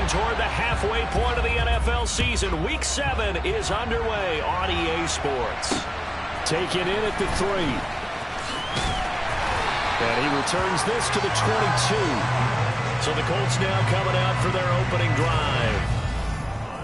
Marching toward the halfway point of the NFL season. Week 7 is underway on EA Sports. Take it in at the 3. And he returns this to the 22. So the Colts now coming out for their opening drive.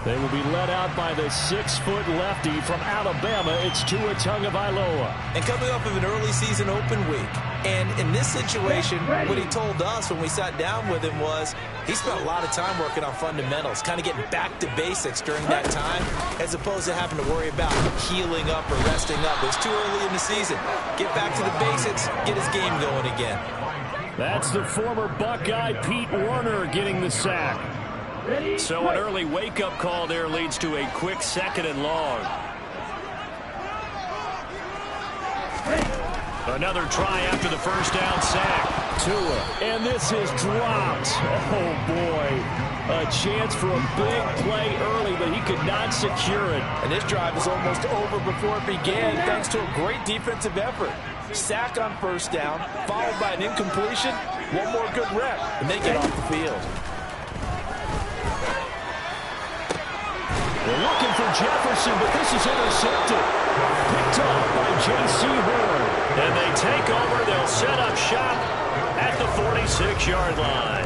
They will be led out by the 6-foot lefty from Alabama. It's Tua Tagovailoa. And coming off of an early season open week. And in this situation, what he told us when we sat down with him was he spent a lot of time working on fundamentals, kind of getting back to basics during that time, as opposed to having to worry about healing up or resting up. It's too early in the season. Get back to the basics, get his game going again. That's the former Buckeye Pete Werner getting the sack. So an early wake-up call there leads to a quick 2nd and long. Another try after the first down sack. Tua. And this is dropped. Oh, boy. A chance for a big play early, but he could not secure it. And this drive is almost over before it began, thanks to a great defensive effort. Sack on first down, followed by an incompletion. One more good rep, and they get off the field. They're looking for Jefferson, but this is intercepted. Picked off by J.C. Horn. And they take over. They'll set up shop at the 46-yard line.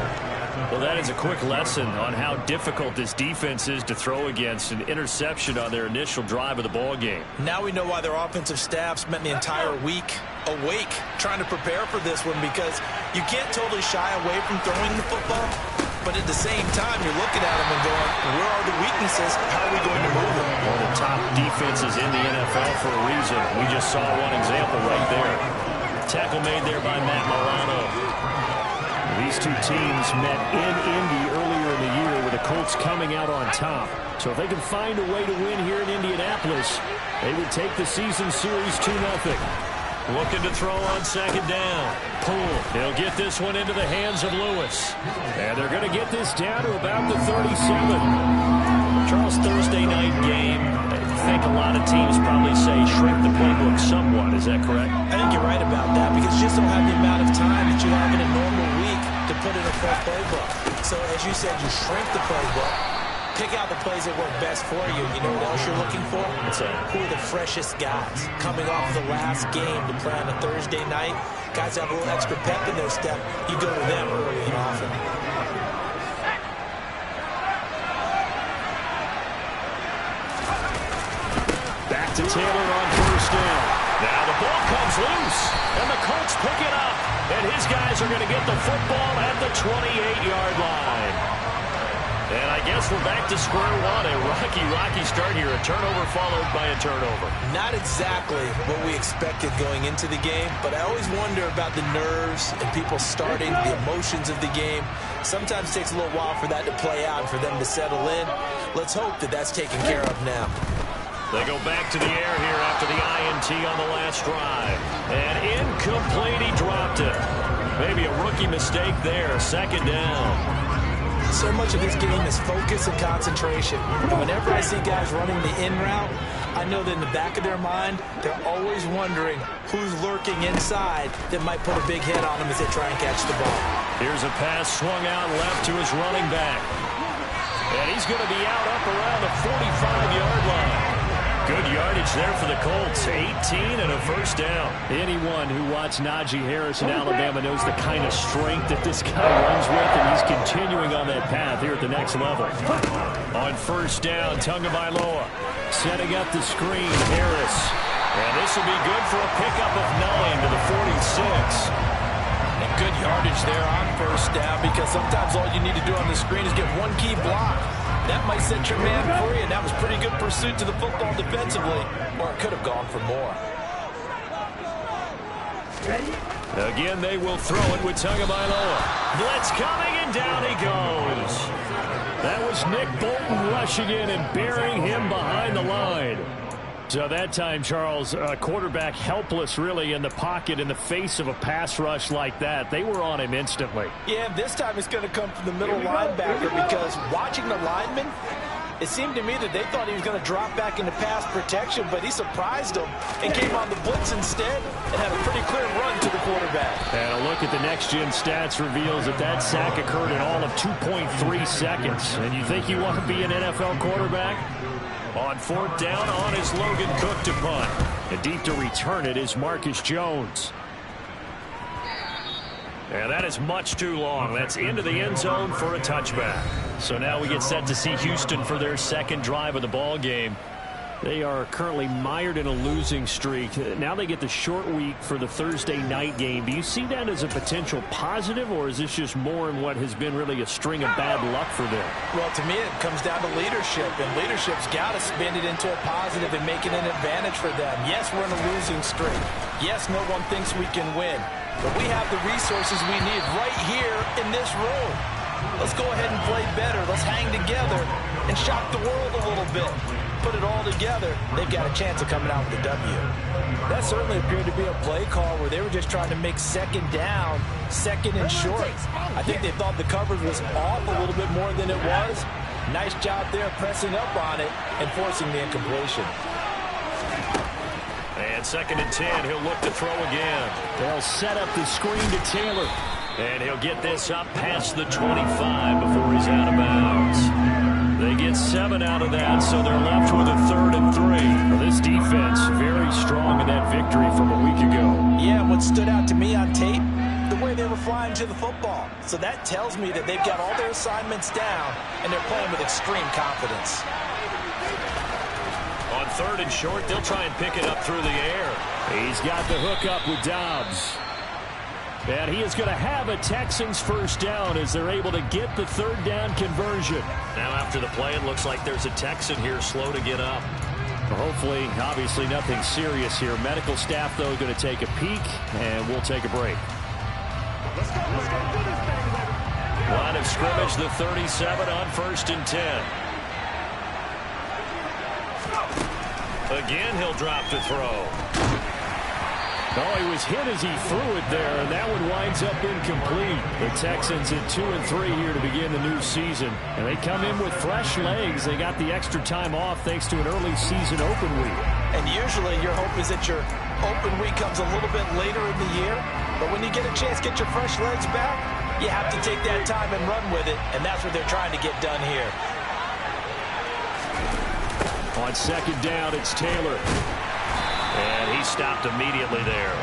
Well, that is a quick lesson on how difficult this defense is to throw against. An interception on their initial drive of the ball game. Now we know why their offensive staff spent the entire week awake trying to prepare for this one, because you can't totally shy away from throwing the football. But at the same time, you're looking at them and going, where are the weaknesses? How are we going to move them? One of the top defenses in the NFL for a reason. We just saw one example right there. Tackle made there by Matt Milano. These two teams met in Indy earlier in the year with the Colts coming out on top. So if they can find a way to win here in Indianapolis, they would take the season series 2-0. Looking to throw on 2nd down. Pull. He'll get this one into the hands of Lewis. And they're going to get this down to about the 37. Charles, Thursday night game. I think a lot of teams probably say shrink the playbook somewhat. Is that correct? I think you're right about that, because you just don't have the amount of time that you have in a normal week to put in a full playbook. So as you said, you shrink the playbook. Pick out the plays that work best for you. You know what else you're looking for? What's that? Who are the freshest guys coming off the last game to play on a Thursday night? Guys have a little extra pep in their step. You go to them early and often. Back to Taylor on first down. Now the ball comes loose, and the Colts pick it up. And his guys are going to get the football at the 28-yard line. And I guess we're back to square one. A rocky start here. A turnover followed by a turnover. Not exactly what we expected going into the game, but I always wonder about the nerves and people starting, the emotions of the game. Sometimes it takes a little while for that to play out, for them to settle in. Let's hope that that's taken care of now. They go back to the air here after the INT on the last drive. And incomplete. He dropped it. Maybe a rookie mistake there. 2nd down. So much of this game is focus and concentration. Whenever I see guys running the in route, I know that in the back of their mind, they're always wondering who's lurking inside that might put a big hit on them as they try and catch the ball. Here's a pass swung out left to his running back. And he's going to be out up around the 45-yard line. Good yardage there for the Colts. 18 and a first down. Anyone who watched Najee Harris in Alabama knows the kind of strength that this guy runs with, and he's continuing on that path here at the next level. On first down, Tagovailoa setting up the screen. Harris. And this will be good for a pickup of 9 to the 46. And good yardage there on first down, because sometimes all you need to do on the screen is get one key block. That might set your man free, and that was pretty good pursuit to the football defensively, or it could have gone for more. Again, they will throw it with Tagovailoa. Blitz coming, and down he goes. That was Nick Bolton rushing in and burying him behind the line. So that time, Charles, quarterback helpless really in the pocket in the face of a pass rush like that. They were on him instantly. Yeah, this time it's going to come from the middle linebacker, because watching the lineman, It seemed to me that they thought he was going to drop back into pass protection, but he surprised them and came on the blitz instead and had a pretty clear run to the quarterback. And a look at the next-gen stats reveals that that sack occurred in all of 2.3 seconds. And you think you want to be an NFL quarterback? On fourth down, on is Logan Cook to punt. And deep to return it is Marcus Jones. And that is much too long. That's into the end zone for a touchback. So now we get set to see Houston for their second drive of the ball game. They are currently mired in a losing streak. Now they get the short week for the Thursday night game. Do you see that as a potential positive, or is this just more in what has been really a string of bad luck for them? Well, to me, it comes down to leadership, and leadership's got to spin it into a positive and make it an advantage for them. Yes, we're in a losing streak. Yes, no one thinks we can win. But we have the resources we need right here in this room. Let's go ahead and play better. Let's hang together and shock the world a little bit. Put it all together, they've got a chance of coming out with a W. That certainly appeared to be a play call where they were just trying to make second down, second and short. I think they thought the coverage was off a little bit more than it was. Nice job there pressing up on it and forcing the incompletion. And second and 10, he'll look to throw again. They'll set up the screen to Taylor. And he'll get this up past the 25 before he's out of bounds. They get 7 out of that, so they're left with a 3rd and 3. Well, this defense very strong in that victory from a week ago. Yeah, what stood out to me on tape, the way they were flying to the football. So that tells me that they've got all their assignments down, and they're playing with extreme confidence. On 3rd and short, they'll try and pick it up through the air. He's got the hook up with Dobbs. And he is going to have a Texans first down as they're able to get the 3rd down conversion. Now after the play, it looks like there's a Texan here slow to get up. Well, hopefully, obviously nothing serious here. Medical staff, though, going to take a peek, and we'll take a break. Line of scrimmage, the 37 on 1st and 10. Again, he'll drop to throw. Oh, he was hit as he threw it there, and that one winds up incomplete. The Texans at 2 and 3 here to begin the new season. And they come in with fresh legs. They got the extra time off thanks to an early season open week. And usually your hope is that your open week comes a little bit later in the year. But when you get a chance to get your fresh legs back, you have to take that time and run with it. And that's what they're trying to get done here. On 2nd down, it's Taylor. And he stopped immediately there.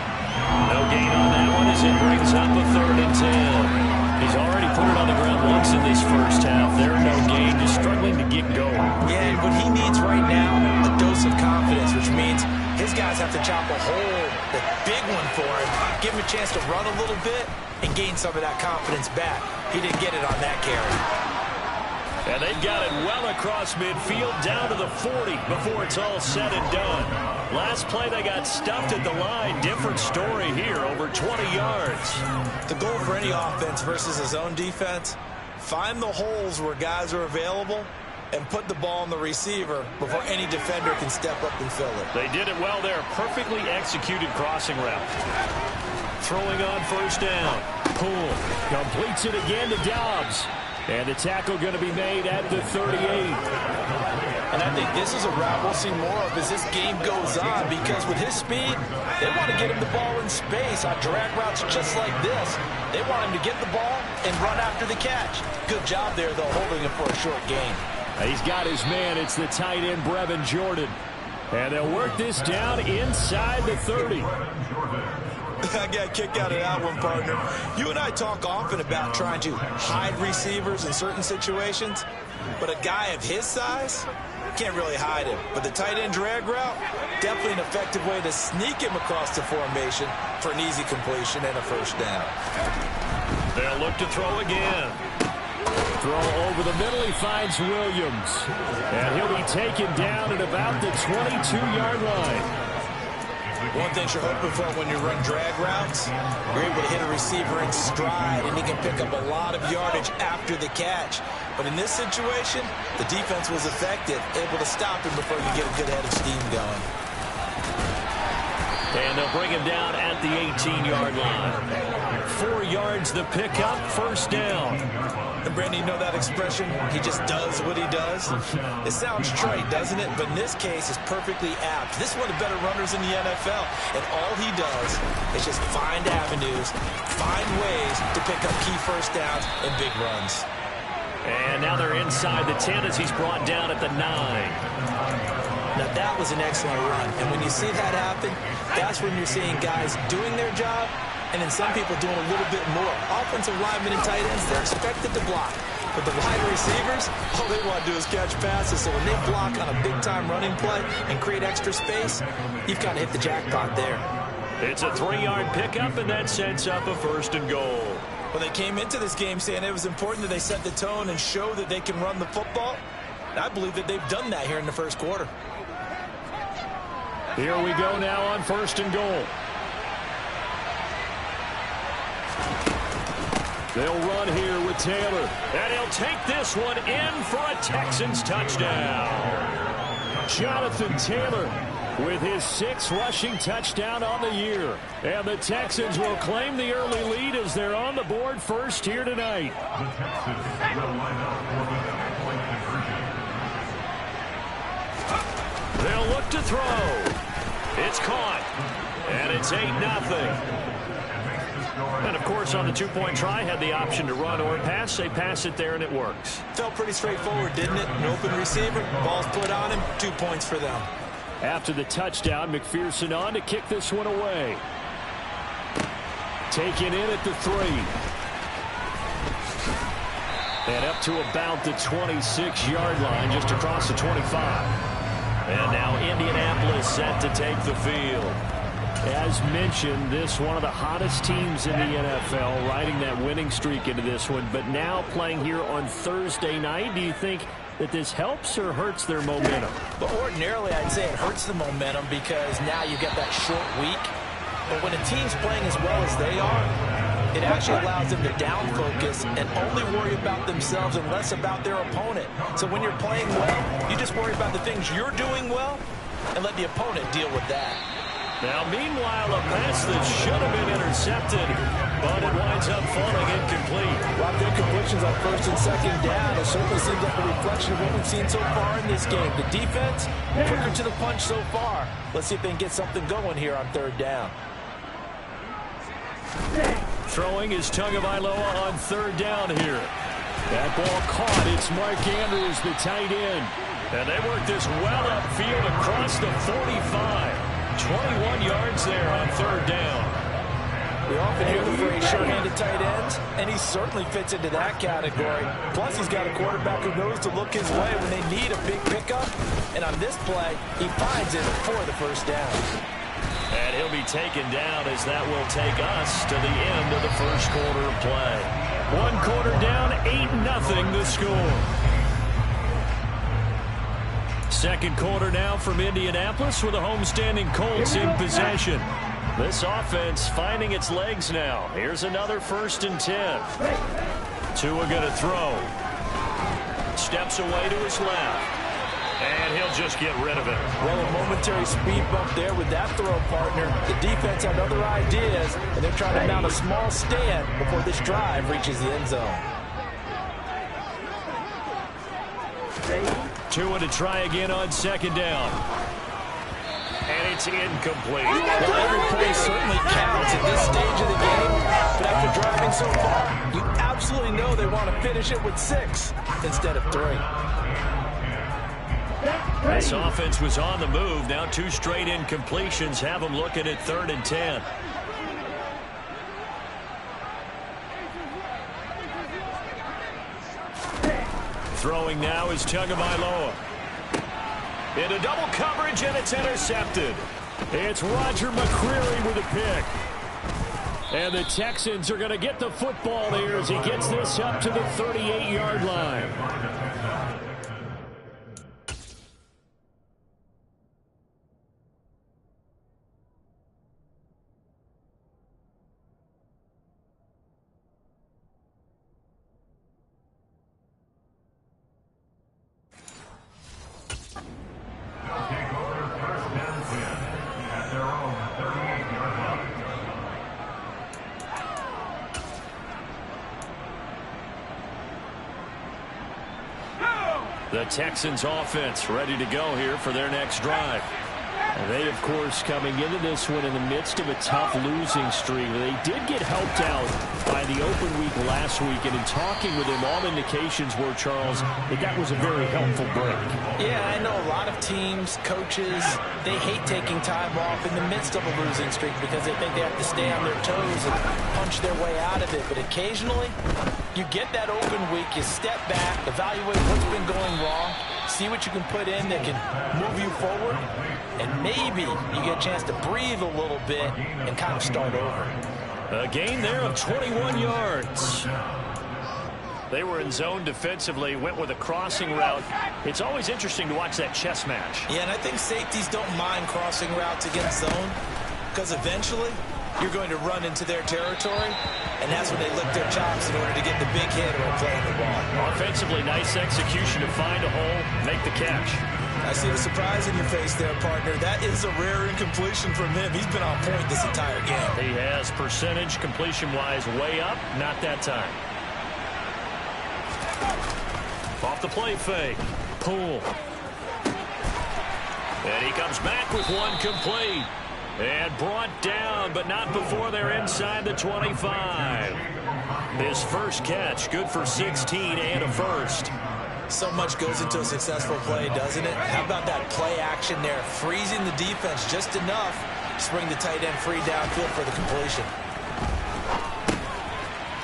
No gain on that one as it brings up a 3rd and 10. He's already put it on the ground once in this first half. There, no gain, just struggling to get going. Yeah, and what he needs right now, a dose of confidence, which means his guys have to chop a hole, the big one for him, give him a chance to run a little bit and gain some of that confidence back. He didn't get it on that carry. And they've got it well across midfield down to the 40 before it's all said and done. Last play, they got stuffed at the line. Different story here, over 20 yards. The goal for any offense versus his own defense, find the holes where guys are available and put the ball on the receiver before any defender can step up and fill it. They did it well there. Perfectly executed crossing route. Throwing on 1st down. Poole completes it again to Dobbs. And the tackle going to be made at the 38. And I think this is a route we'll see more of as this game goes on, because with his speed, they want to get him the ball in space on drag routes just like this. They want him to get the ball and run after the catch. Good job there, though, holding him for a short gain. He's got his man. It's the tight end, Brevin Jordan. And they'll work this down inside the 30. I got a kick out of that one, partner. You and I talk often about trying to hide receivers in certain situations, but a guy of his size can't really hide him. But the tight end drag route, definitely an effective way to sneak him across the formation for an easy completion and a first down. They'll look to throw again. Throw over the middle, he finds Williams. And he'll be taken down at about the 22-yard line. One thing you're hoping for when you run drag routes, you're able to hit a receiver in stride, and he can pick up a lot of yardage after the catch. But in this situation, the defense was effective, able to stop him before you get a good head of steam going. And they'll bring him down at the 18-yard line. 4 yards the pickup, first down. And Brandon, you know that expression? He just does what he does. It sounds trite, doesn't it? But in this case, it's perfectly apt. This is one of the better runners in the NFL. And all he does is just find avenues, find ways to pick up key first downs and big runs. And now they're inside the 10 as he's brought down at the 9. Now that was an excellent run. And when you see that happen, that's when you're seeing guys doing their job and then some people doing a little bit more. Offensive linemen and tight ends, they're expected to block. But the wide receivers, all they want to do is catch passes. So when they block on a big-time running play and create extra space, you've got to hit the jackpot there. It's a 3-yard pickup, and that sets up a 1st and goal. Well, they came into this game saying it was important that they set the tone and show that they can run the football. And I believe that they've done that here in the first quarter. Here we go now on 1st and goal. They'll run here with Taylor. And he'll take this one in for a Texans touchdown. Jonathan Taylor with his 6th rushing touchdown on the year. And the Texans will claim the early lead as they're on the board first here tonight. They'll look to throw. It's caught. And it's 8-0. And, of course, on the 2-point try, had the option to run or pass. They pass it there, and it works. Felt pretty straightforward, didn't it? An open receiver, ball's put on him, 2 points for them. After the touchdown, McPherson on to kick this one away. Taken in at the 3. And up to about the 26-yard line, just across the 25. And now Indianapolis set to take the field. As mentioned, this one of the hottest teams in the NFL, riding that winning streak into this one, but now playing here on Thursday night. Do you think that this helps or hurts their momentum? But ordinarily, I'd say it hurts the momentum because now you get that short week. But when a team's playing as well as they are, it actually allows them to down focus and only worry about themselves and less about their opponent. So when you're playing well, you just worry about the things you're doing well and let the opponent deal with that. Now, meanwhile, a pass that should have been intercepted, but it winds up falling incomplete. A lot of good completions on 1st and 2nd down. It certainly seems like a reflection of what we've seen so far in this game. The defense, quicker to the punch so far. Let's see if they can get something going here on 3rd down. Throwing is Tagovailoa on 3rd down here. That ball caught. It's Mark Andrews, the tight end. And they work this well upfield across the 45. 21 yards there on 3rd down. We often hear the phrase sure-handed tight ends, and he certainly fits into that category. Plus, he's got a quarterback who knows to look his way when they need a big pickup. And on this play, he finds it for the 1st down. And he'll be taken down as that will take us to the end of the 1st quarter of play. 1 quarter down, 8-0 the score. 2nd quarter now from Indianapolis with the homestanding Colts in possession. This offense finding its legs now. Here's another 1st and 10. Tua going to throw. Steps away to his left. And he'll just get rid of it. Well, a momentary speed bump there with that throw partner. The defense had other ideas, and they're trying to mount a small stand before this drive reaches the end zone. Tua to try again on 2nd down. And it's incomplete. Well, every play certainly counts at this stage of the game, but after driving so far, you absolutely know they want to finish it with 6 instead of 3. This offense was on the move. Now 2 straight incompletions have them looking at 3rd and 10. Throwing now is Tagovailoa. Into double coverage, and it's intercepted. It's Roger McCreary with a pick. And the Texans are going to get the football here as he gets this up to the 38-yard line. The Texans offense ready to go here for their next drive. And they, of course, coming into this one in the midst of a tough losing streak. They did get helped out by the open week last week. And in talking with him, all indications were, Charles, that was a very helpful break. Yeah, I know a lot of teams, coaches, they hate taking time off in the midst of a losing streak because they think they have to stay on their toes and punch their way out of it. But occasionally, you get that open week, you step back, evaluate what's been going wrong, see what you can put in that can move you forward, and maybe you get a chance to breathe a little bit and kind of start over. A gain there of 21 yards. They were in zone defensively, went with a crossing route. It's always interesting to watch that chess match. Yeah, and I think safeties don't mind crossing routes against zone because eventually you're going to run into their territory, and that's when they lick their chops in order to get the big hit or playing the ball. Offensively, nice execution to find a hole, make the catch. I see the surprise in your face there, partner. That is a rare incompletion from him. He's been on point this entire game. He has percentage completion-wise way up, not that time. Off the play fake. Poole. And he comes back with one complete. And brought down, but not before they're inside the 25. His first catch, good for 16 and a first. So much goes into a successful play, doesn't it? How about that play action there? Freezing the defense just enough to bring the tight end free downfield for the completion.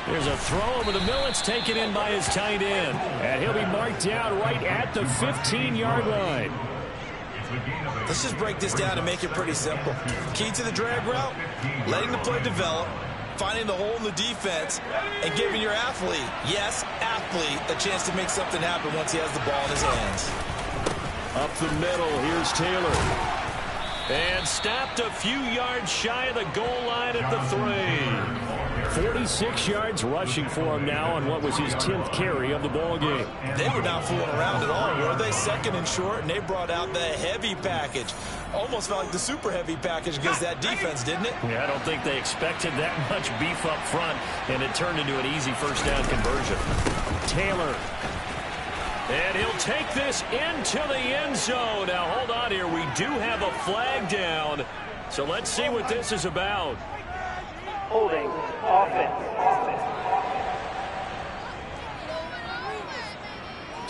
There's a throw over the middle. It's taken in by his tight end. And he'll be marked down right at the 15-yard line. Let's just break this down and make it pretty simple. Key to the drag route, letting the play develop, finding the hole in the defense, and giving your athlete, yes, athlete, a chance to make something happen once he has the ball in his hands. Up the middle, here's Taylor. And stopped a few yards shy of the goal line at the 3. 46 yards rushing for him now on what was his 10th carry of the ball game. They were not fooling around at all, were they? Second and short, and they brought out the heavy package. Almost felt like the super heavy package against that defense, didn't it? Yeah, I don't think they expected that much beef up front, and it turned into an easy first down conversion. Taylor. And he'll take this into the end zone. Now, hold on here. We do have a flag down, so let's see what this is about. Holding offense.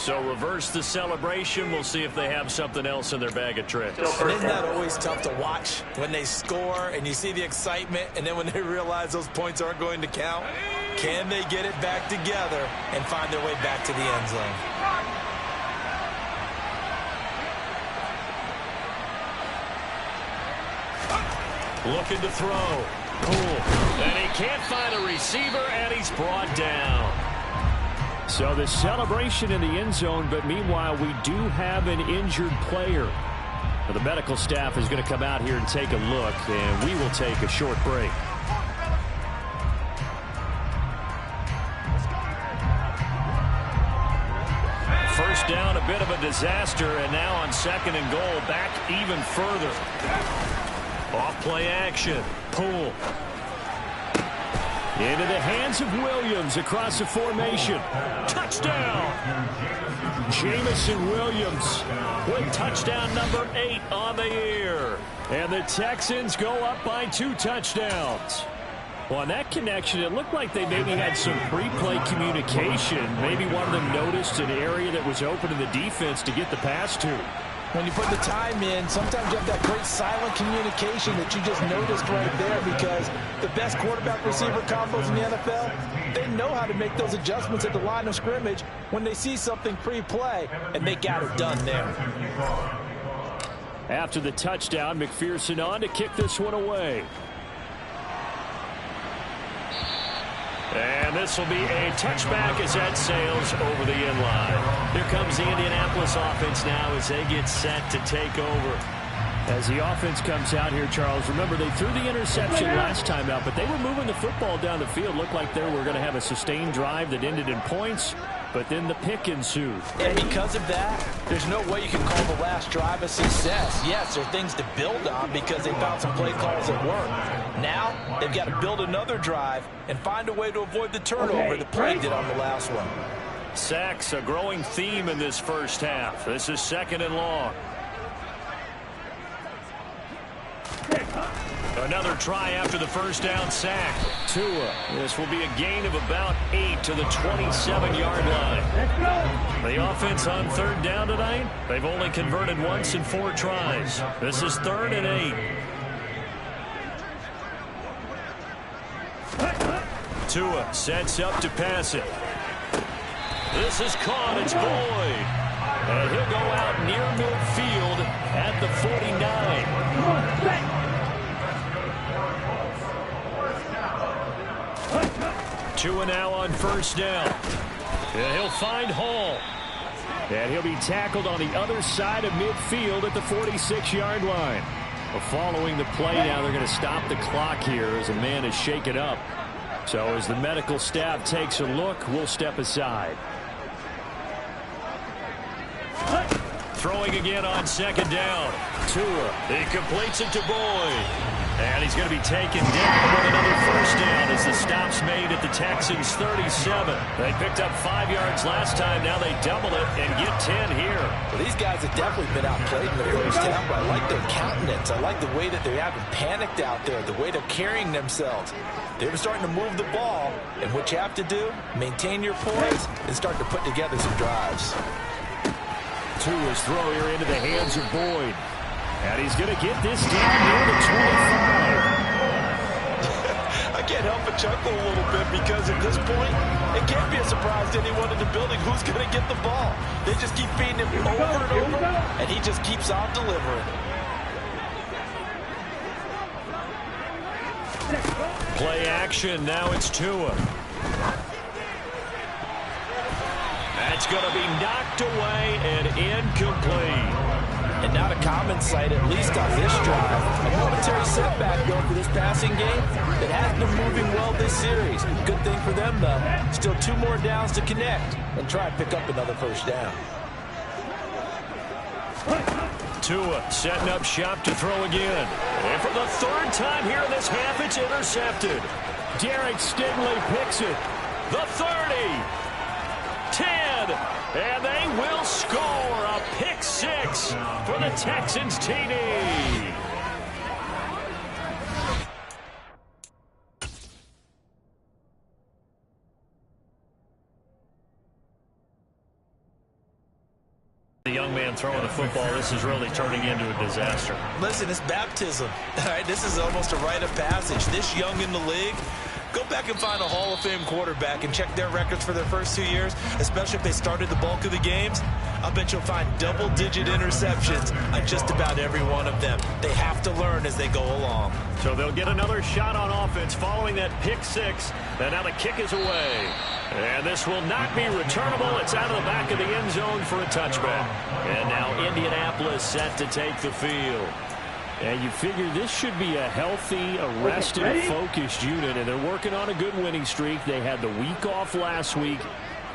So reverse the celebration. We'll see if they have something else in their bag of tricks. And isn't that always tough to watch when they score and you see the excitement, and then when they realize those points aren't going to count? Can they get it back together and find their way back to the end zone? Looking to throw. Cool. And he can't find a receiver, and he's brought down. So the celebration in the end zone, but meanwhile, we do have an injured player. Well, the medical staff is going to come out here and take a look, and we will take a short break. First down, a bit of a disaster, and now on second and goal, back even further. Off play action. Poole. Into the hands of Williams across the formation. Touchdown! Jamison Williams with touchdown number 8 on the year. And the Texans go up by 2 touchdowns. Well, on that connection, it looked like they maybe had some pre-play communication. Maybe one of them noticed an area that was open in the defense to get the pass to. When you put the time in, sometimes you have that great silent communication that you just noticed right there, because the best quarterback-receiver combos in the NFL, they know how to make those adjustments at the line of scrimmage when they see something pre-play, and they got it done there. After the touchdown, McPherson on to kick this one away. And this will be a touchback as that sails over the end line. Here comes the Indianapolis offense now as they get set to take over. As the offense comes out here, Charles, remember they threw the interception last time out, but they were moving the football down the field. Looked like they were going to have a sustained drive that ended in points, but then the pick ensued. And because of that, there's no way you can call the last drive a success. Yes, there are things to build on because they found some play calls that work. Now, they've got to build another drive and find a way to avoid the turnover that Play did on the last one. Sacks, a growing theme in this first half. This is 2nd and long. Another try after the first down sack. Tua. This will be a gain of about 8 to the 27-yard line. The offense on 3rd down tonight, they've only converted once in 4 tries. This is 3rd and 8. Tua sets up to pass it. This is caught. It's Boyd. And he'll go out near midfield at the 49. Tua now on 1st down. And he'll find Hall. And he'll be tackled on the other side of midfield at the 46-yard line. Well, following the play now, they're going to stop the clock here as a man is shaken up. So as the medical staff takes a look, we'll step aside. Throwing again on 2nd down. Tua. He completes it to Boyd. And he's going to be taken down with another 1st down as the stop's made at the Texans' 37. They picked up 5 yards last time. Now they double it and get 10 here. Well, these guys have definitely been outplayed in the first half, but I like their countenance. I like the way that they haven't panicked out there, the way they're carrying themselves. They're starting to move the ball, and what you have to do, maintain your poise and start to put together some drives. Tua's throw here into the hands of Boyd. And he's going to get this down near the 25. I can't help but chuckle a little bit because at this point, it can't be a surprise to anyone in the building who's going to get the ball. They just keep feeding him over and over, and he just keeps on delivering. Play action. Now it's Tua. That's going to be knocked away and incomplete. And not a common sight, at least on this drive. A momentary setback, though, for this passing game that has been moving well this series. Good thing for them, though. Still 2 more downs to connect and try and pick up another 1st down. Tua setting up shop to throw again. And for the 3rd time here in this half, it's intercepted. Derek Stingley picks it. The 30. 10. And they will score a pick 6 for the Texans TD. The young man throwing the football, this is really turning into a disaster. Listen, it's baptism. All right, this is almost a rite of passage. This young in the league, go back and find a Hall of Fame quarterback and check their records for their first 2 years, especially if they started the bulk of the games. I'll bet you'll find double-digit interceptions on just about every one of them. They have to learn as they go along. So they'll get another shot on offense following that pick 6. And now the kick is away. And this will not be returnable. It's out of the back of the end zone for a touchback. And now Indianapolis set to take the field. And you figure this should be a healthy, arrested, focused unit, and they're working on a good winning streak. They had the week off last week.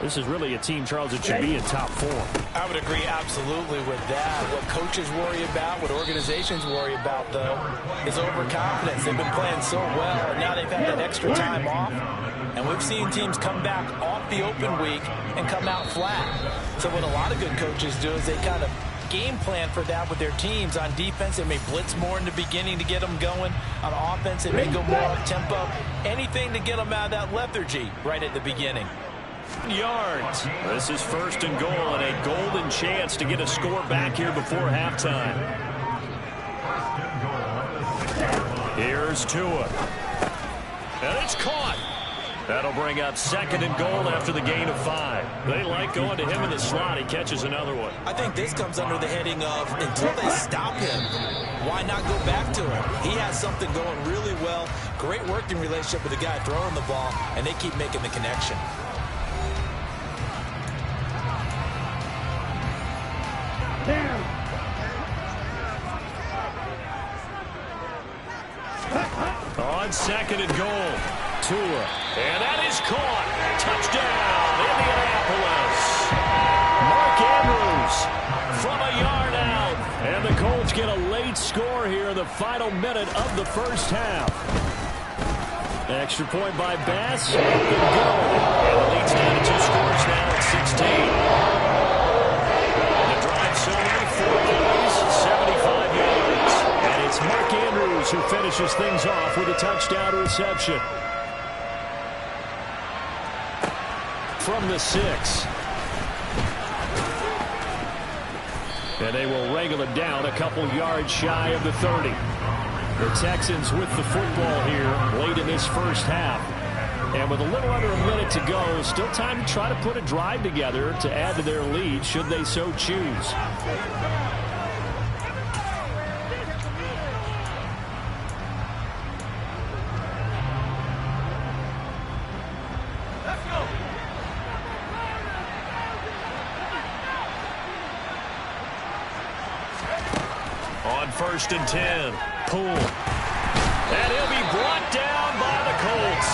This is really a team, Charles, that should be in top form. I would agree absolutely with that. What coaches worry about, what organizations worry about, though, is overconfidence. They've been playing so well, and now they've had that extra time off. And we've seen teams come back off the open week and come out flat. So what a lot of good coaches do is they kind of game plan for that with their teams. On defense, they may blitz more in the beginning to get them going. On offense, they may go more up-tempo. Anything to get them out of that lethargy right at the beginning. Yards. This is 1st and goal and a golden chance to get a score back here before halftime. Here's Tua. And it's caught. That'll bring up 2nd and goal after the gain of 5. They like going to him in the slot. He catches another one. I think this comes under the heading of until they stop him, why not go back to him? He has something going really well. Great working relationship with the guy throwing the ball, and they keep making the connection. On 2nd and goal, Tua. And that is caught. Touchdown, Indianapolis. Mark Andrews from a yard out. And the Colts get a late score here in the final minute of the first half. Extra point by Bass. Good go. And the lead's down to 2 scores now at finishes things off with a touchdown reception. From the 6. And they will wrangle it down a couple yards shy of the 30. The Texans with the football here late in this first half. And with a little under a minute to go, still time to try to put a drive together to add to their lead should they so choose. On 1st and 10, Poole. And he'll be brought down by the Colts.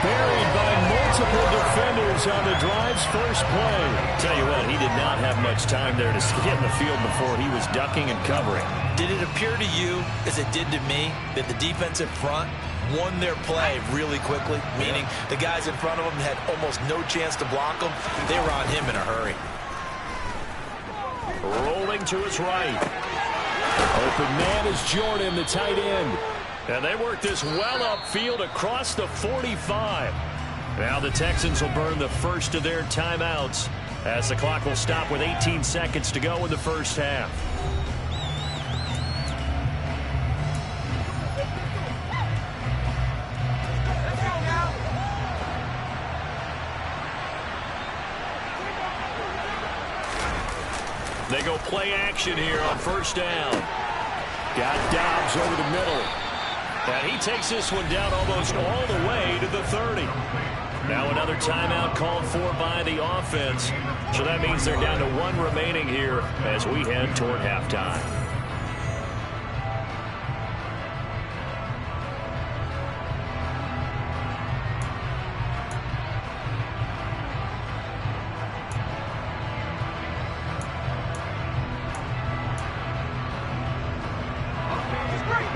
Buried by multiple defenders on the drive's first play. Tell you what, he did not have much time there to get in the field before he was ducking and covering. Did it appear to you, as it did to me, that the defensive front won their play really quickly? Meaning the guys in front of them had almost no chance to block them. They were on him in a hurry. Rolling to his right. Open man is Jordan, the tight end. And they work this well upfield across the 45. Now the Texans will burn the first of their timeouts as the clock will stop with 18 seconds to go in the first half. They go play action here on 1st down. Got Dobbs over the middle. And he takes this one down almost all the way to the 30. Now another timeout called for by the offense. So that means they're down to 1 remaining here as we head toward halftime.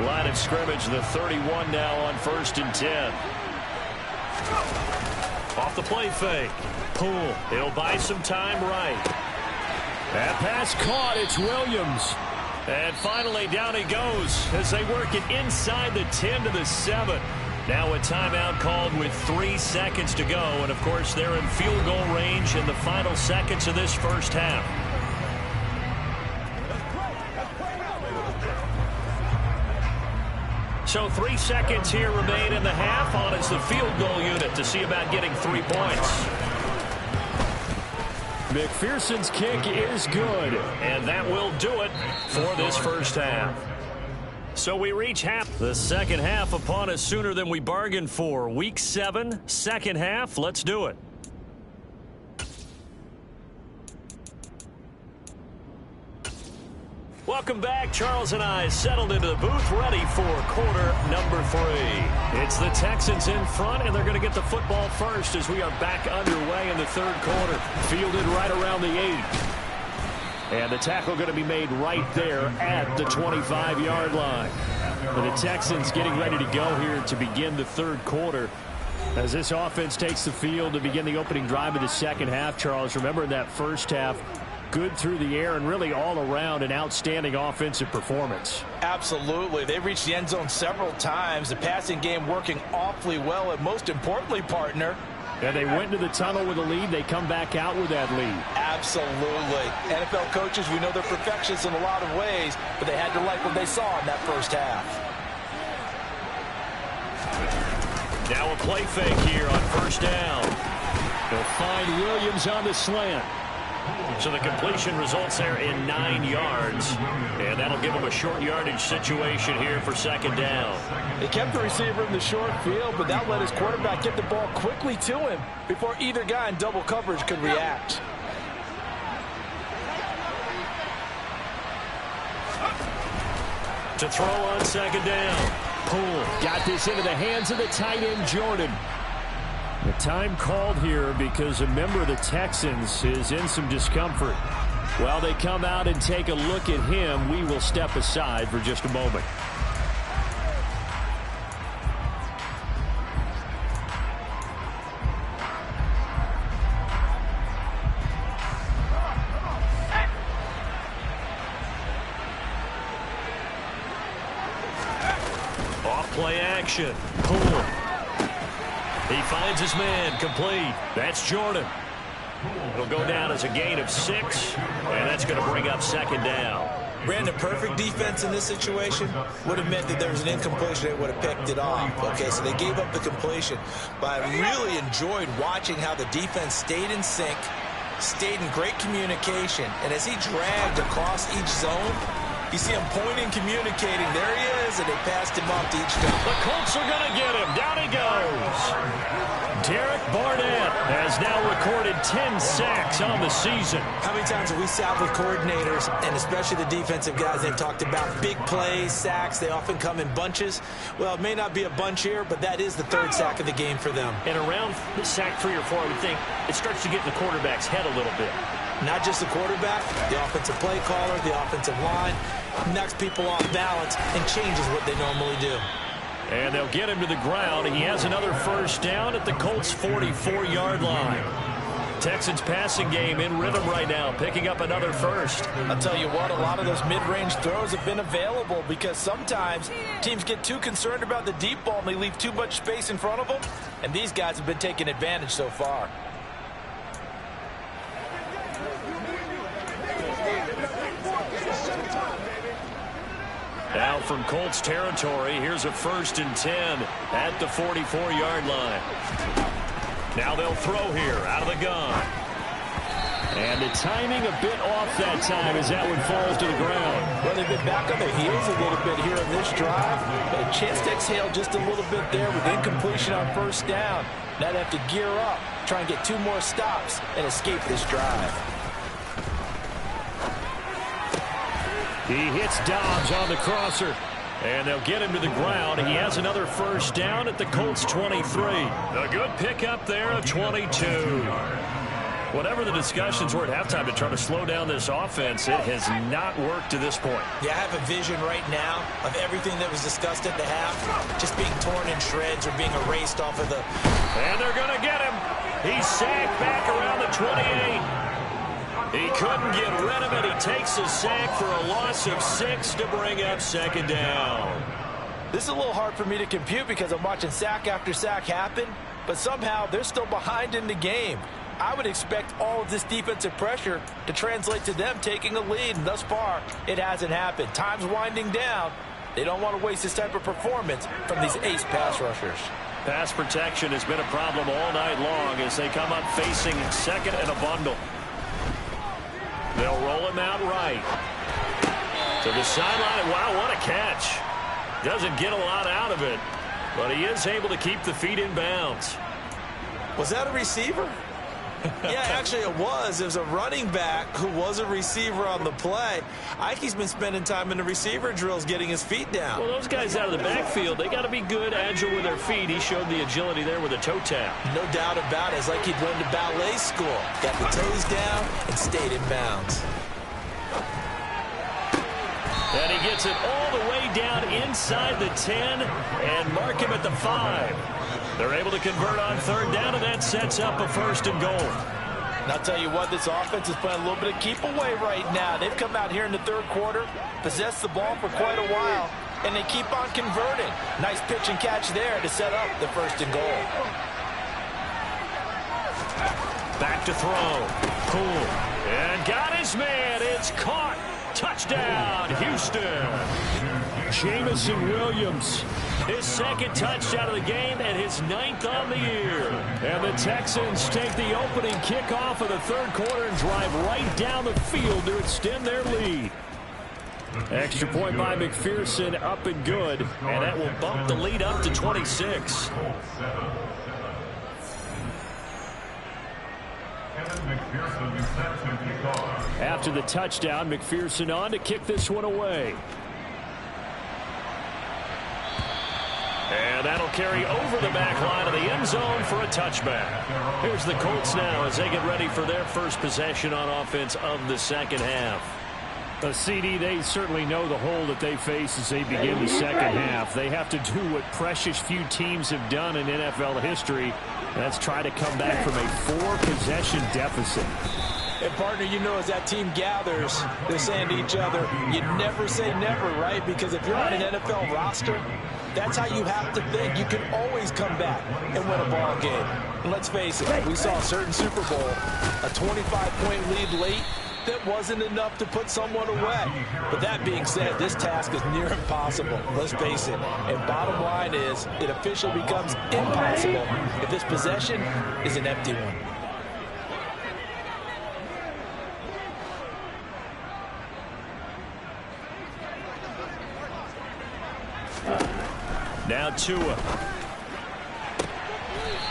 Line of scrimmage, the 31 now on 1st and 10. Off the play fake. Poole. He'll buy some time right. That pass caught. It's Williams. And finally down he goes as they work it inside the 10 to the 7. Now a timeout called with 3 seconds to go. And, of course, they're in field goal range in the final seconds of this first half. So 3 seconds here remain in the half. On is the field goal unit to see about getting 3 points. McPherson's kick is good. And that will do it for this first half. So we reach half. The second half upon us sooner than we bargained for. Week 7, second half. Let's do it. Welcome back. Charles and I settled into the booth, ready for quarter number 3. It's the Texans in front, and they're going to get the football first as we are back underway in the third quarter. Fielded right around the 8. And the tackle going to be made right there at the 25-yard line. For the Texans getting ready to go here to begin the third quarter. As this offense takes the field to begin the opening drive of the second half, Charles, remember in that first half, good through the air and really all around an outstanding offensive performance. Absolutely. They reached the end zone several times. The passing game working awfully well, and most importantly, partner. And they went into the tunnel with a lead. They come back out with that lead. Absolutely. NFL coaches, we know they're perfectionists in a lot of ways, but they had to like what they saw in that first half. Now a play fake here on 1st down. They'll find Williams on the slant. So the completion results there in 9 yards. And that'll give them a short yardage situation here for 2nd down. They kept the receiver in the short field, but that let his quarterback get the ball quickly to him before either guy in double coverage could react. To throw on 2nd down. Poole got this into the hands of the tight end, Jordan. The time called here because a member of the Texans is in some discomfort. While they come out and take a look at him, we will step aside for just a moment. play action. Poole. He finds his man, complete. That's Jordan. It'll go down as a gain of 6, and that's going to bring up second down. Brandon, perfect defense in this situation would have meant that there was an incompletion. They would have picked it off. Okay, so they gave up the completion. But I really enjoyed watching how the defense stayed in sync, stayed in great communication. And as he dragged across each zone, you see him pointing, communicating. There he is, and they passed him off to each guy. The Colts are going to get him. Down he goes. Derek Barnett has now recorded 10 sacks on the season. How many times have we sat with coordinators, and especially the defensive guys, they've talked about big plays, sacks. They often come in bunches. Well, it may not be a bunch here, but that is the 3rd sack of the game for them. And around sack 3 or 4, I would think it starts to get in the quarterback's head a little bit. Not just the quarterback, the offensive play caller, the offensive line, knocks people off balance and changes what they normally do. And they'll get him to the ground. He has another first down at the Colts' 44-yard line. Texans passing game in rhythm right now, picking up another first. I'll tell you what, a lot of those mid-range throws have been available because sometimes teams get too concerned about the deep ball and they leave too much space in front of them, and these guys have been taking advantage so far. Now from Colts territory, here's a 1st and 10 at the 44-yard line. Now they'll throw here out of the gun. And the timing a bit off that time as that one falls to the ground. Well, they've been back on their heels a little bit here in this drive, but a chance to exhale just a little bit there with incompletion on 1st down. Now they have to gear up, try and get 2 more stops and escape this drive. He hits Dobbs on the crosser, and they'll get him to the ground. He has another first down at the Colts' 23. A good pickup there of 22. Whatever the discussions were at halftime to try to slow down this offense, it has not worked to this point. Yeah, I have a vision right now of everything that was discussed at the half just being torn in shreds or being erased off of the... And they're going to get him. He's sacked back around the 28. He couldn't get rid of it. He takes a sack for a loss of 6 to bring up second down. This is a little hard for me to compute because I'm watching sack after sack happen, but somehow they're still behind in the game. I would expect all of this defensive pressure to translate to them taking a lead, and thus far, it hasn't happened. Time's winding down. They don't want to waste this type of performance from these ace pass rushers. Pass protection has been a problem all night long as they come up facing 2nd and a bundle. They'll roll him out right. To the sideline. Wow, what a catch. Doesn't get a lot out of it, but he is able to keep the feet in bounds. Was that a receiver? Yeah, actually it was. It was a running back who was a receiver on the play. Ike's been spending time in the receiver drills getting his feet down. Well, those guys out of the backfield, they got to be good, agile with their feet. He showed the agility there with a toe tap. No doubt about it. It's like he'd went to ballet school. Got the toes down and stayed in bounds. And he gets it all the way down inside the 10 and mark him at the 5. They're able to convert on 3rd down, and that sets up a 1st and goal. And I'll tell you what, this offense is playing a little bit of keep away right now. They've come out here in the 3rd quarter, possessed the ball for quite a while, and they keep on converting. Nice pitch and catch there to set up the 1st and goal. Back to throw. Poole. And got his man. It's caught. Touchdown, Houston. Jamison Williams, his 2nd touchdown of the game and his 9th on the year. And the Texans take the opening kickoff of the 3rd quarter and drive right down the field to extend their lead. Extra point by McPherson, up and good. And that will bump the lead up to 26. After the touchdown, McPherson on to kick this one away. And that'll carry over the back line of the end zone for a touchback. Here's the Colts now as they get ready for their first possession on offense of the 2nd half. CD, they certainly know the hole that they face as they begin the 2nd half. They have to do what precious few teams have done in NFL history. That's try to come back from a 4-possession deficit. And, partner, you know, as that team gathers, they're saying to each other, you never say never, right? Because if you're on an NFL roster, that's how you have to think. You can always come back and win a ball game. And let's face it, we saw a certain Super Bowl, a 25-point lead late, that wasn't enough to put someone away. But that being said, this task is near impossible. Let's face it. And bottom line is, it officially becomes impossible if this possession is an empty one. Now Tua.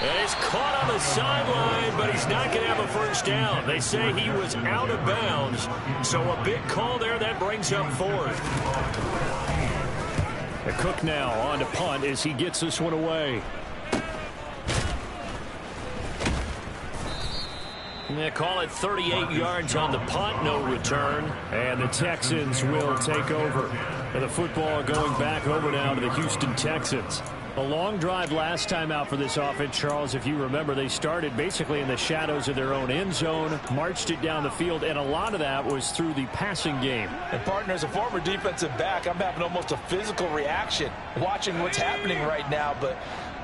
And he's caught on the sideline, but he's not going to have a first down. They say he was out of bounds. So a big call there that brings up fourth. The Cook now on to punt as he gets this one away. They call it 38 yards on the punt, no return. And the Texans will take over. And the football going back over now to the Houston Texans. A long drive last time out for this offense, Charles. If you remember, they started basically in the shadows of their own end zone, marched it down the field, and a lot of that was through the passing game. And, partner, as a former defensive back, I'm having almost a physical reaction watching what's happening right now. But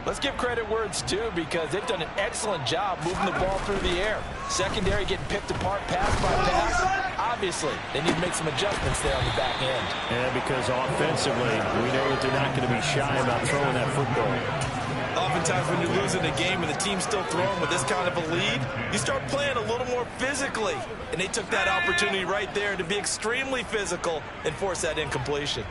let's give credit where it's due, because they've done an excellent job moving the ball through the air. Secondary getting picked apart pass by pass. Obviously, they need to make some adjustments there on the back end. And because offensively, we know that they're not going to be shy about throwing that football. Oftentimes when you're losing a game and the team's still throwing with this kind of a lead, you start playing a little more physically. And they took that opportunity right there to be extremely physical and force that incompletion.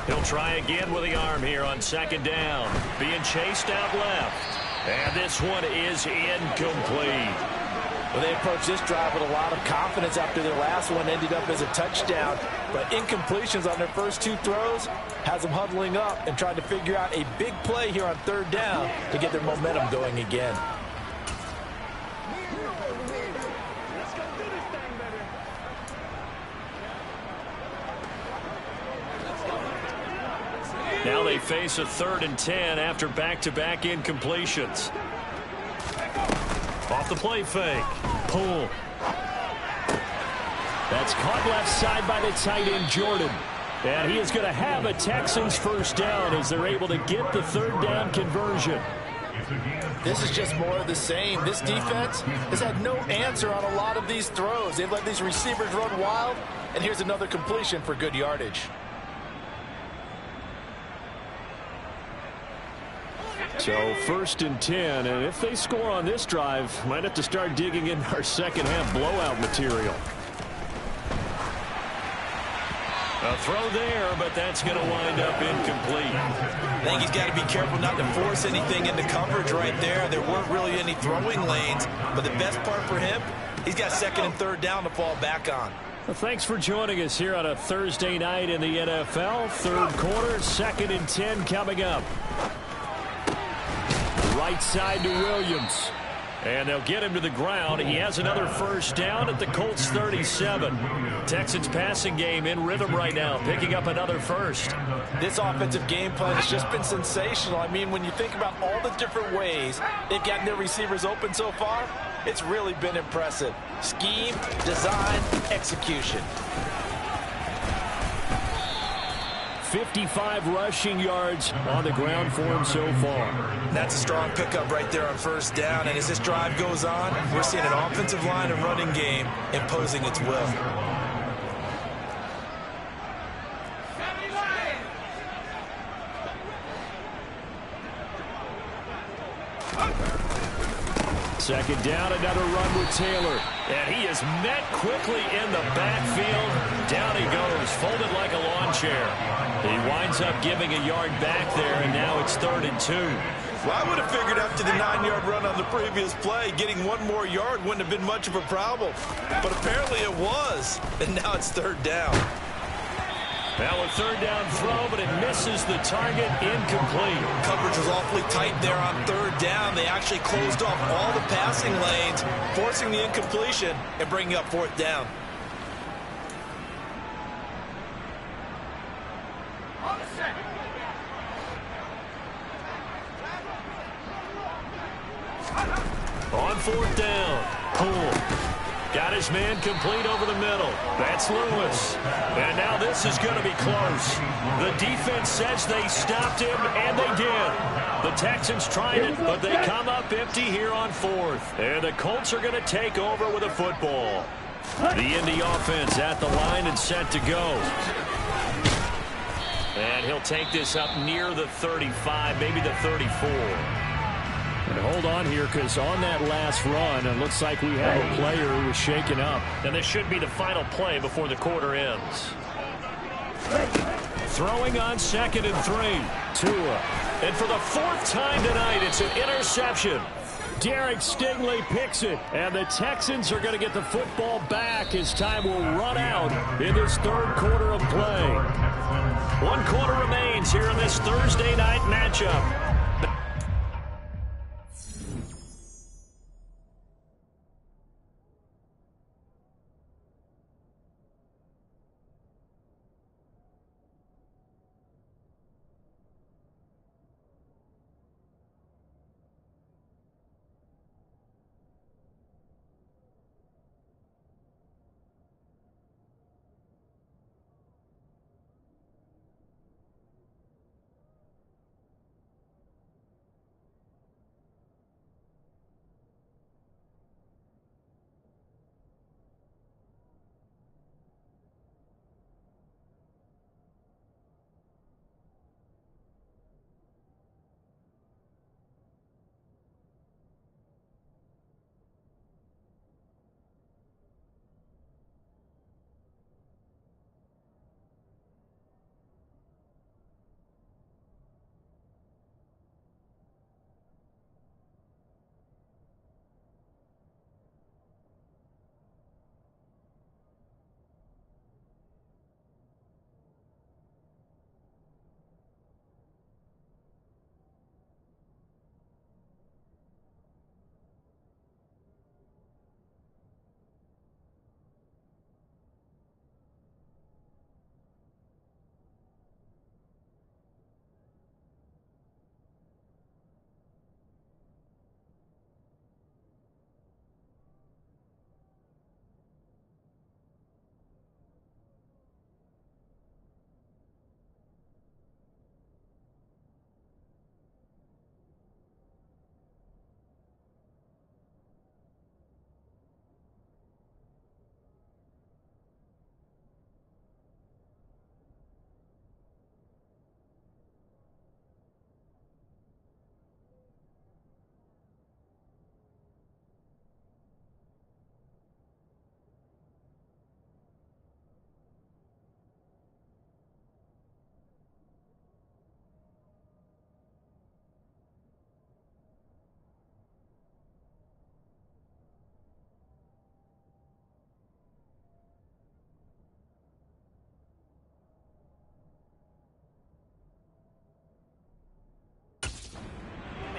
He'll try again with the arm here on second down. Being chased out left. And this one is incomplete. Well, they approached this drive with a lot of confidence after their last one ended up as a touchdown. But incompletions on their first two throws has them huddling up and trying to figure out a big play here on third down to get their momentum going again. Now they face a 3rd and 10 after back-to-back incompletions. Off the play fake. Pull. That's caught left side by the tight end, Jordan. And he is going to have a Texans first down as they're able to get the third down conversion. This is just more of the same. This defense has had no answer on a lot of these throws. They've let these receivers run wild, and here's another completion for good yardage. So 1st and 10, and if they score on this drive, might have to start digging in our second half blowout material. A throw there, but that's going to wind up incomplete. I think he's got to be careful not to force anything into coverage right there. There weren't really any throwing lanes, but the best part for him, he's got 2nd and 3rd down to fall back on. Well, thanks for joining us here on a Thursday night in the NFL. 3rd quarter, 2nd and 10 coming up. Right side to Williams. And they'll get him to the ground. He has another first down at the Colts 37. Texans passing game in rhythm right now, picking up another first. This offensive game plan has just been sensational. I mean, when you think about all the different ways they've gotten their receivers open so far, it's really been impressive. Scheme, design, execution. 55 rushing yards on the ground for him so far. That's a strong pickup right there on first down. And as this drive goes on, we're seeing an offensive line and running game imposing its will. Second down, another run with Taylor. And he is met quickly in the backfield. Down he goes, folded like a lawn chair. He winds up giving a yard back there, and now it's 3rd and 2. Well, I would have figured after the 9-yard run on the previous play, getting one more yard wouldn't have been much of a problem. But apparently it was, and now it's 3rd down. Now a 3rd down throw, but it misses the target, incomplete. Coverage was awfully tight there on 3rd down. They actually closed off all the passing lanes, forcing the incompletion and bringing up 4th down. On 4th down, Poole. Got his man complete over the middle. That's Lewis. And now this is going to be close. The defense says they stopped him, and they did. The Texans tried it, but they come up empty here on fourth. And the Colts are going to take over with a football. The Indy offense at the line and set to go. And he'll take this up near the 35, maybe the 34. And hold on here, because on that last run, it looks like we have a player who was shaken up. And this should be the final play before the quarter ends. Throwing on 2nd and 3. Tua. And for the 4th time tonight, it's an interception. Derek Stingley picks it, and the Texans are going to get the football back as time will run out in this 3rd quarter of play. 1 quarter remains here in this Thursday night matchup.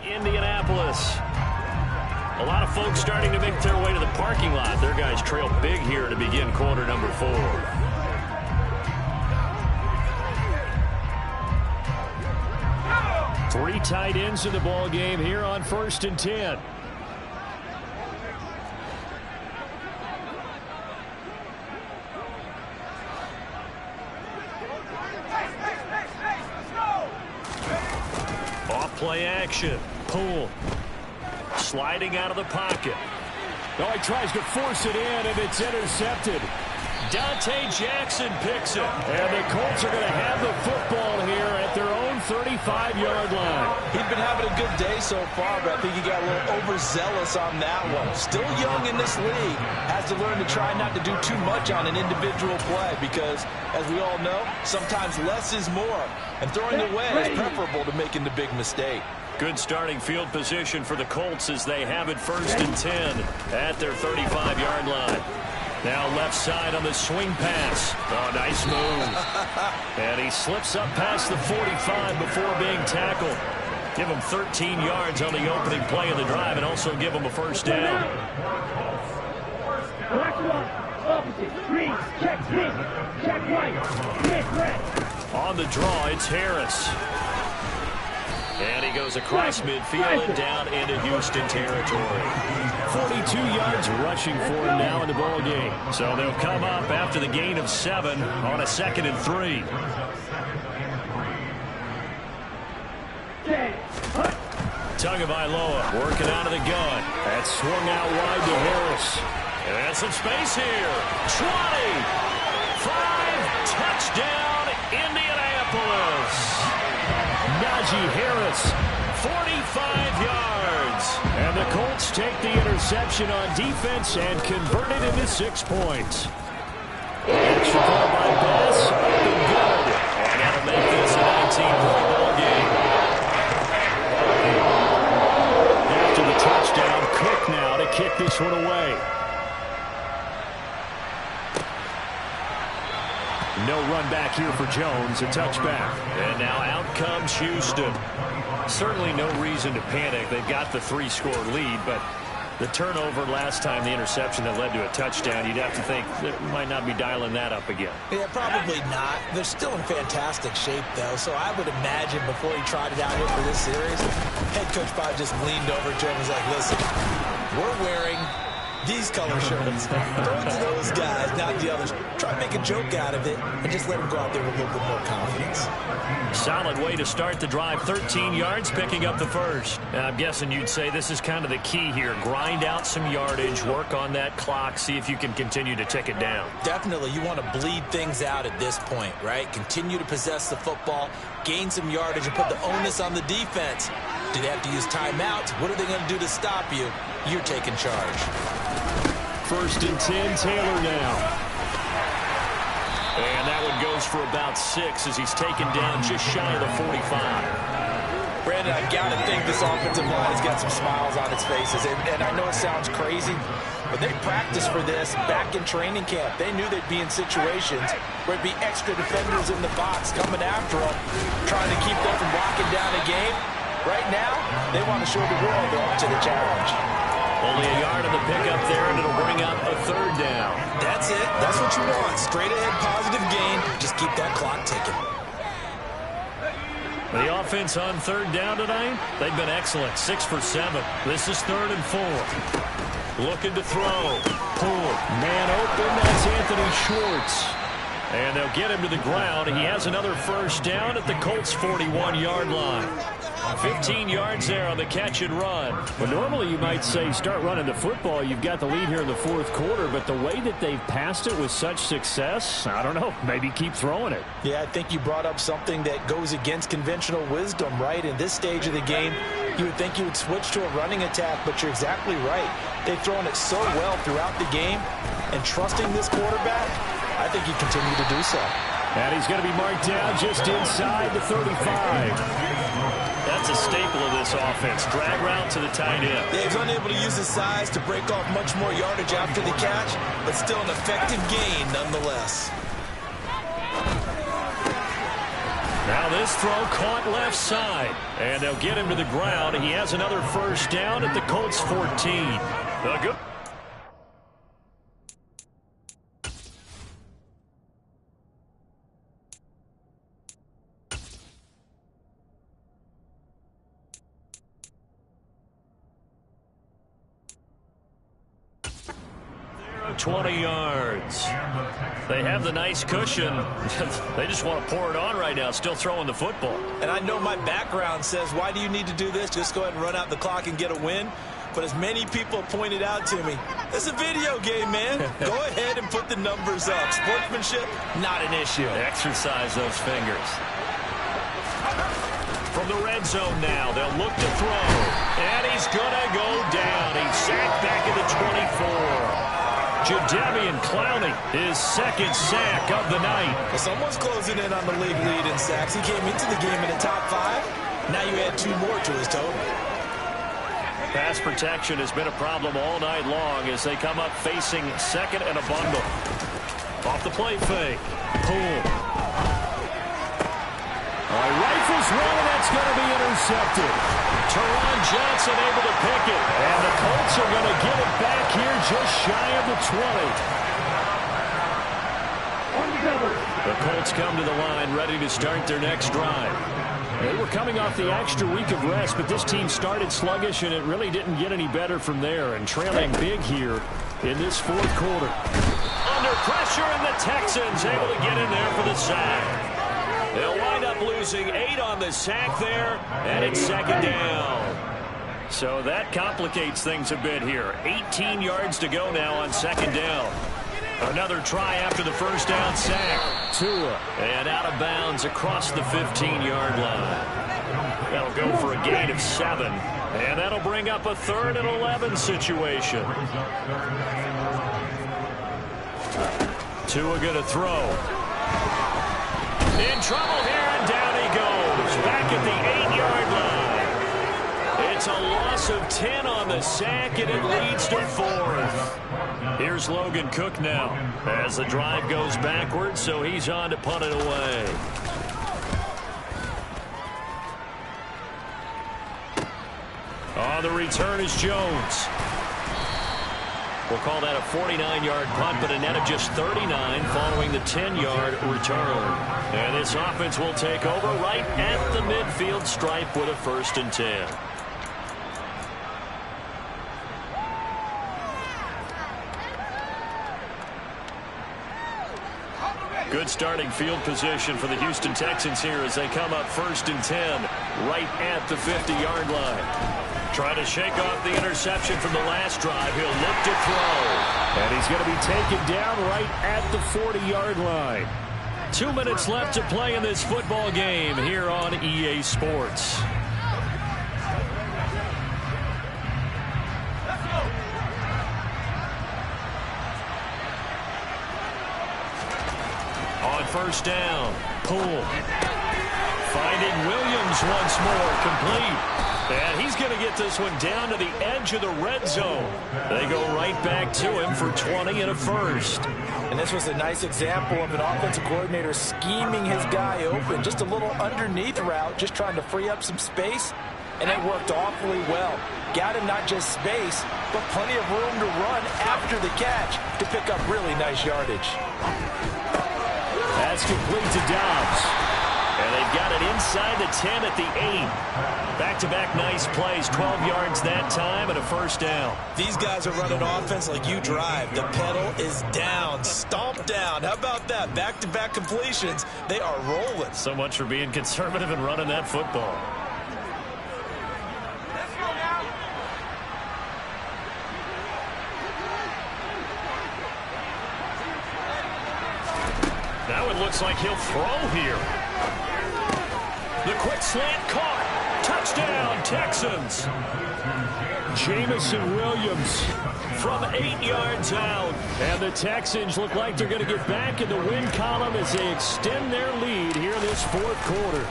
Indianapolis. A lot of folks starting to make their way to the parking lot. Their guys trail big here to begin quarter number 4. Three tight ends in the ball game here on 1st and 10. Off play action. Poole sliding out of the pocket. Oh, he tries to force it in, and it's intercepted. Dante Jackson picks it. And the Colts are going to have the football here at their own 35-yard line. He's been having a good day so far, but I think he got a little overzealous on that one. Still young in this league. Has to learn to try not to do too much on an individual play because, as we all know, sometimes less is more. And throwing away is preferable to making the big mistake. Good starting field position for the Colts as they have it 1st and 10 at their 35-yard line. Now left side on the swing pass. Oh, nice move. And he slips up past the 45 before being tackled. Give him 13 yards on the opening play of the drive and also give him a first down. On the draw, it's Harris. And he goes across midfield and down into Houston territory. 42 yards rushing for him now in the ball game. So they'll come up after the gain of 7 on a 2nd and 3. Tagovailoa working out of the gun. That's swung out wide to Harris. And some space here. 20. 5. Touchdown, Indianapolis. Najee Harris. 45 yards. And the Colts take the interception on defense and convert it into 6 points. Extra point by Bass. Good. And that'll make this a 19-point ball game. After the touchdown, Cook now to kick this one away. No run back here for Jones, a touchback. And now out comes Houston. Certainly no reason to panic. They've got the 3-score lead, but the turnover last time, the interception that led to a touchdown, you'd have to think they might not be dialing that up again. Yeah, probably not. They're still in fantastic shape, though, so I would imagine before he tried it out here for this series, head coach probably just leaned over to him and was like, listen, we're wearing these color shirts. Throw it to those guys, not the others. Try to make a joke out of it and just let them go out there with a little bit more confidence. Solid way to start the drive. 13 yards, picking up the first. Now, I'm guessing you'd say this is kind of the key here. Grind out some yardage, work on that clock, see if you can continue to tick it down. Definitely. You want to bleed things out at this point, right? Continue to possess the football, gain some yardage, and put the onus on the defense. Do they have to use timeouts? What are they going to do to stop you? You're taking charge. 1st and 10, Taylor now. And that one goes for about 6 as he's taken down just shy of the 45. Brandon, I've got to think this offensive line has got some smiles on its faces. And I know it sounds crazy, but they practiced for this back in training camp. They knew they'd be in situations where it'd be extra defenders in the box coming after them, trying to keep them from locking down a game. Right now, they want to show the world they're up to the challenge. Only a yard of the pickup there, and it'll bring up a 3rd down. That's it. That's what you want. Straight ahead, positive gain. Just keep that clock ticking. The offense on 3rd down tonight, they've been excellent. 6 for 7. This is 3rd and 4. Looking to throw. Pull. Man open. That's Anthony Schwartz. And they'll get him to the ground. He has another 1st down at the Colts' 41-yard line. 15 yards there on the catch and run. Well, normally you might say start running the football. You've got the lead here in the 4th quarter, but the way that they've passed it with such success, I don't know, maybe keep throwing it. Yeah, I think you brought up something that goes against conventional wisdom, right? In this stage of the game, you would think you would switch to a running attack, but you're exactly right. They've thrown it so well throughout the game, and trusting this quarterback, I think you continue to do so. And he's going to be marked down just inside the 35. That's a staple of this offense. Drag route to the tight end. Yeah, he's unable to use his size to break off much more yardage after the catch, but still an effective gain nonetheless. Now this throw caught left side, and they'll get him to the ground. He has another 1st down at the Colts' 14. Good. Zero, 20 yards. They have the nice cushion. They just want to pour it on right now, still throwing the football. And I know my background says, why do you need to do this? Just go ahead and run out the clock and get a win. But as many people pointed out to me, it's a video game, man. Go ahead and put the numbers up. Sportsmanship, not an issue. Exercise those fingers. From the red zone now, they'll look to throw. And he's going to go down. He's sacked back at the 24. Jadeveon Clowney, his 2nd sack of the night. Well, someone's closing in on the league lead in sacks. He came into the game in the top 5. Now you add 2 more to his total. Pass protection has been a problem all night long as they come up facing 2nd and a bundle. Off the play fake. Pull. Rifles one, and that's going to be intercepted. Teron Johnson able to pick it. And the Colts are going to get it back here just shy of the 20. The Colts come to the line ready to start their next drive. They were coming off the extra week of rest, but this team started sluggish, and it really didn't get any better from there. And trailing big here in this fourth quarter. Under pressure, and the Texans able to get in there for the sack. They'll wind up losing 8 on the sack there, and it's second down. So that complicates things a bit here. 18 yards to go now on second down. Another try after the first down sack. Tua. And out of bounds across the 15-yard line. That'll go for a gain of 7. And that'll bring up a 3rd and 11 situation. Tua going to throw. In trouble here, and down he goes. Back at the 8-yard line. It's a loss of 10 on the sack, and it leads to 4th. Here's Logan Cook now as the drive goes backwards, so he's on to punt it away. On the return is Jones. We'll call that a 49-yard punt, but a net of just 39 following the 10-yard return. And this offense will take over right at the midfield stripe with a 1st and 10. Good starting field position for the Houston Texans here as they come up 1st and 10 right at the 50-yard line. Trying to shake off the interception from the last drive. He'll look to throw. And he's going to be taken down right at the 40-yard line. 2 minutes left to play in this football game here on EA Sports. On first down, Poole. Finding Williams once more, complete. And he's going to get this one down to the edge of the red zone. They go right back to him for 20 and a 1st. And this was a nice example of an offensive coordinator scheming his guy open. Just a little underneath route, just trying to free up some space. And it worked awfully well. Got him not just space, but plenty of room to run after the catch to pick up really nice yardage. That's complete to Dobbs. And they've got it inside the 10 at the 8. Back-to-back nice plays, 12 yards that time and a 1st down. These guys are running offense like you drive. The pedal is down, stomped down. How about that? Back-to-back completions. They are rolling. So much for being conservative and running that football. Now it looks like he'll throw here. The quick slant caught. Touchdown, Texans. Jamison Williams from 8 yards out. And the Texans look like they're going to get back in the win column as they extend their lead here in this fourth quarter.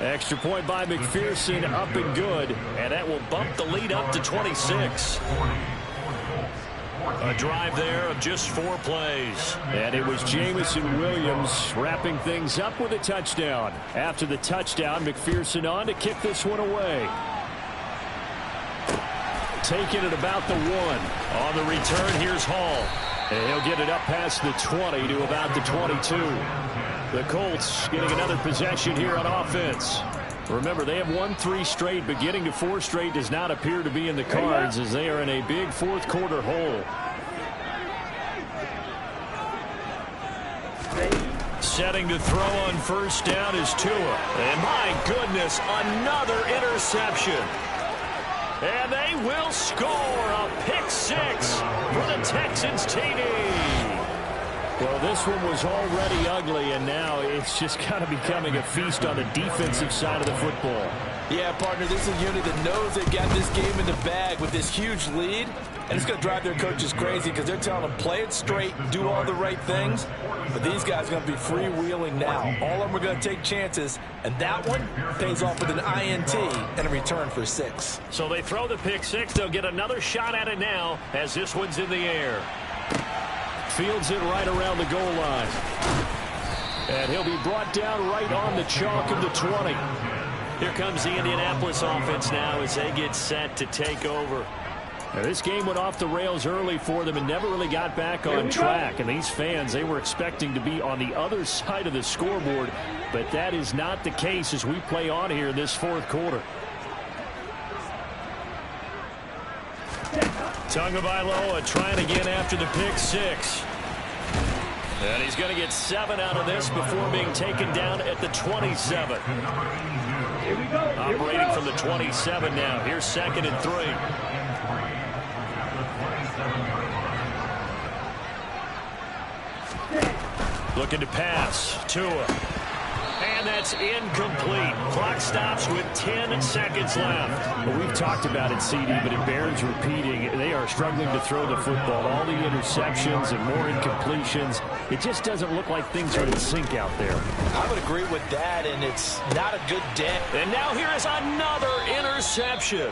Extra point by McPherson, up and good. And that will bump the lead up to 26. A drive there of just 4 plays. And it was Jamison Williams wrapping things up with a touchdown. After the touchdown, McPherson on to kick this one away. Taking it about the 1. On the return, here's Hall. And he'll get it up past the 20 to about the 22. The Colts getting another possession here on offense. Remember, they have won 3 straight, but getting to 4 straight does not appear to be in the cards as they are in a big fourth quarter hole. Setting to throw on first down is Tua. And my goodness, another interception. And they will score a pick 6 for the Texans TD. Well, this one was already ugly, and now it's just kind of becoming a feast on the defensive side of the football. Yeah, partner, this is a unit that knows they've got this game in the bag with this huge lead, and it's going to drive their coaches crazy because they're telling them play it straight, do all the right things. But these guys are going to be freewheeling now. All of them are going to take chances, and that one pays off with an INT and a return for 6. So they throw the pick 6. They'll get another shot at it now as this one's in the air. Fields it right around the goal line. And he'll be brought down right on the chalk of the 20. Here comes the Indianapolis offense now as they get set to take over. Now, this game went off the rails early for them and never really got back on track. And these fans, they were expecting to be on the other side of the scoreboard, but that is not the case as we play on here in this fourth quarter. Tagovailoa trying again after the pick six. And he's going to get 7 out of this before being taken down at the 27. Operating from the 27 now. Here's 2nd and 3. Looking to pass. Tua. And that's incomplete. Clock stops with 10 seconds left. Well, we've talked about it, CD, but it bears repeating. They are struggling to throw the football. All the interceptions and more incompletions. It just doesn't look like things are in sync out there. I would agree with that, and it's not a good day. And now here is another interception.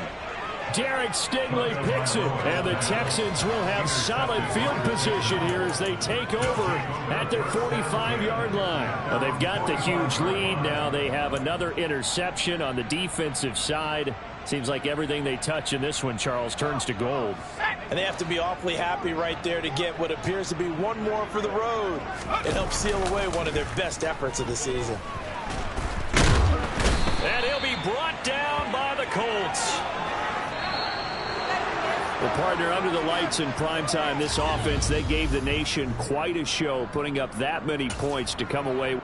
Derek Stingley picks it, and the Texans will have solid field position here as they take over at their 45-yard line. Well, they've got the huge lead. Now they have another interception on the defensive side. Seems like everything they touch in this one, Charles, turns to gold. And they have to be awfully happy right there to get what appears to be one more for the road. It helps seal away one of their best efforts of the season. And he'll be brought down by the Colts. Well, partner, under the lights in primetime, this offense, they gave the nation quite a show, putting up that many points to come away